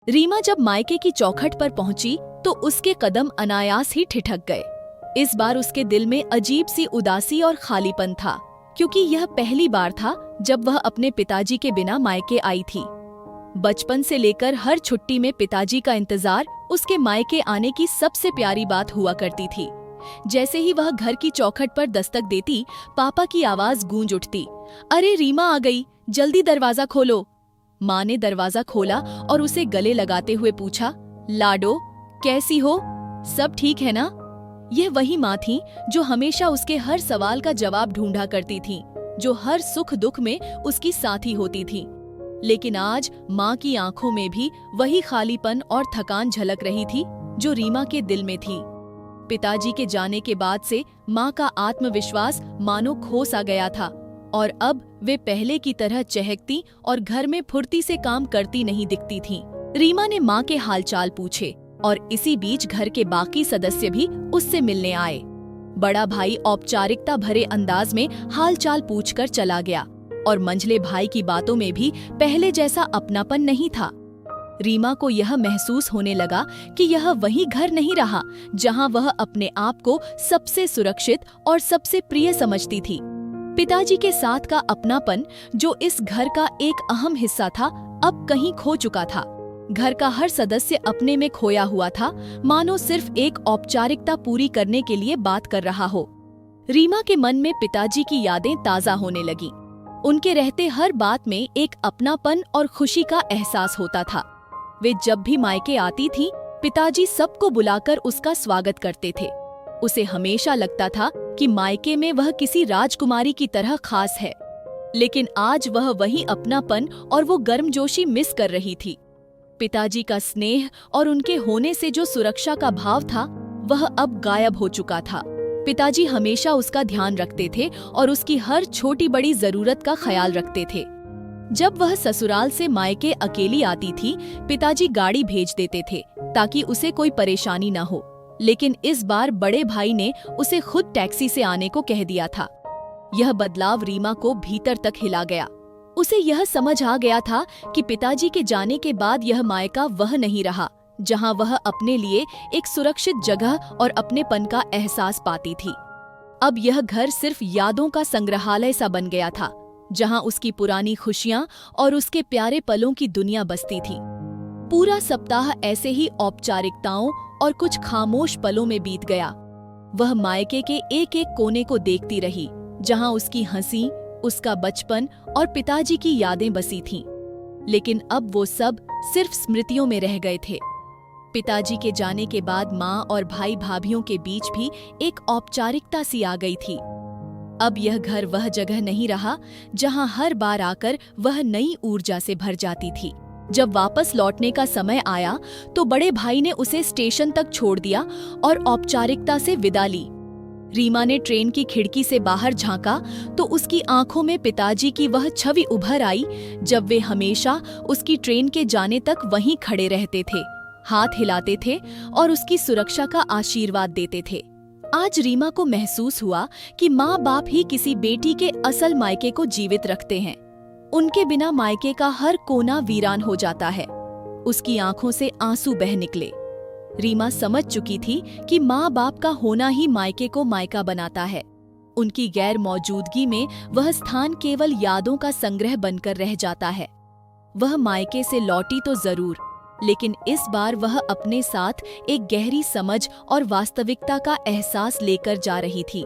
रीमा जब मायके की चौखट पर पहुंची तो उसके कदम अनायास ही ठिठक गए। इस बार उसके दिल में अजीब सी उदासी और खालीपन था, क्योंकि यह पहली बार था जब वह अपने पिताजी के बिना मायके आई थी। बचपन से लेकर हर छुट्टी में पिताजी का इंतजार उसके मायके आने की सबसे प्यारी बात हुआ करती थी। जैसे ही वह घर की चौखट पर दस्तक देती, पापा की आवाज गूंज उठती, अरे रीमा आ गई, जल्दी दरवाजा खोलो। माँ ने दरवाजा खोला और उसे गले लगाते हुए पूछा, लाडो कैसी हो, सब ठीक है ना? यह वही माँ थी जो हमेशा उसके हर सवाल का जवाब ढूंढा करती थी, जो हर सुख दुख में उसकी साथी होती थी। लेकिन आज माँ की आंखों में भी वही खालीपन और थकान झलक रही थी जो रीमा के दिल में थी। पिताजी के जाने के बाद से माँ का आत्मविश्वास मानो खो सा गया था और अब वे पहले की तरह चहकती और घर में फुर्ती से काम करती नहीं दिखती थीं। रीमा ने माँ के हालचाल पूछे और इसी बीच घर के बाकी सदस्य भी उससे मिलने आए। बड़ा भाई औपचारिकता भरे अंदाज में हालचाल पूछकर चला गया और मंझले भाई की बातों में भी पहले जैसा अपनापन नहीं था। रीमा को यह महसूस होने लगा कि यह वही घर नहीं रहा जहां वह अपने आप को सबसे सुरक्षित और सबसे प्रिय समझती थी। पिताजी के साथ का अपनापन, जो इस घर का एक अहम हिस्सा था, अब कहीं खो चुका था। घर का हर सदस्य अपने में खोया हुआ था, मानो सिर्फ एक औपचारिकता पूरी करने के लिए बात कर रहा हो। रीमा के मन में पिताजी की यादें ताजा होने लगीं। उनके रहते हर बात में एक अपनापन और खुशी का एहसास होता था। वे जब भी मायके आती थीं, पिताजी सबको बुलाकर उसका स्वागत करते थे। उसे हमेशा लगता था कि मायके में वह किसी राजकुमारी की तरह खास है, लेकिन आज वह वही अपनापन और वो गर्मजोशी मिस कर रही थी। पिताजी का स्नेह और उनके होने से जो सुरक्षा का भाव था, वह अब गायब हो चुका था। पिताजी हमेशा उसका ध्यान रखते थे और उसकी हर छोटी बड़ी जरूरत का ख्याल रखते थे। जब वह ससुराल से मायके अकेली आती थी, पिताजी गाड़ी भेज देते थे ताकि उसे कोई परेशानी न हो, लेकिन इस बार बड़े भाई ने उसे खुद टैक्सी से आने को कह दिया था। यह बदलाव रीमा को भीतर तक हिला गया। उसे यह समझ आ गया था कि पिताजी के जाने के बाद यह मायका वह नहीं रहा जहां वह अपने लिए एक सुरक्षित जगह और अपनेपन का एहसास पाती थी। अब यह घर सिर्फ यादों का संग्रहालय सा बन गया था, जहां उसकी पुरानी खुशियां और उसके प्यारे पलों की दुनिया बसती थी। पूरा सप्ताह ऐसे ही औपचारिकताओं और कुछ खामोश पलों में बीत गया। वह मायके के एक एक कोने को देखती रही, जहां उसकी हंसी, उसका बचपन और पिताजी की यादें बसी थीं। लेकिन अब वो सब सिर्फ स्मृतियों में रह गए थे। पिताजी के जाने के बाद माँ और भाई भाभियों के बीच भी एक औपचारिकता सी आ गई थी। अब यह घर वह जगह नहीं रहा जहां हर बार आकर वह नई ऊर्जा से भर जाती थी। जब वापस लौटने का समय आया तो बड़े भाई ने उसे स्टेशन तक छोड़ दिया और औपचारिकता से विदा ली। रीमा ने ट्रेन की खिड़की से बाहर झांका तो उसकी आंखों में पिताजी की वह छवि उभर आई, जब वे हमेशा उसकी ट्रेन के जाने तक वहीं खड़े रहते थे, हाथ हिलाते थे और उसकी सुरक्षा का आशीर्वाद देते थे। आज रीमा को महसूस हुआ कि माँ बाप ही किसी बेटी के असल मायके को जीवित रखते हैं। उनके बिना मायके का हर कोना वीरान हो जाता है। उसकी आंखों से आंसू बह निकले। रीमा समझ चुकी थी कि माँ बाप का होना ही मायके को मायका बनाता है। उनकी गैर मौजूदगी में वह स्थान केवल यादों का संग्रह बनकर रह जाता है। वह मायके से लौटी तो जरूर, लेकिन इस बार वह अपने साथ एक गहरी समझ और वास्तविकता का एहसास लेकर जा रही थी।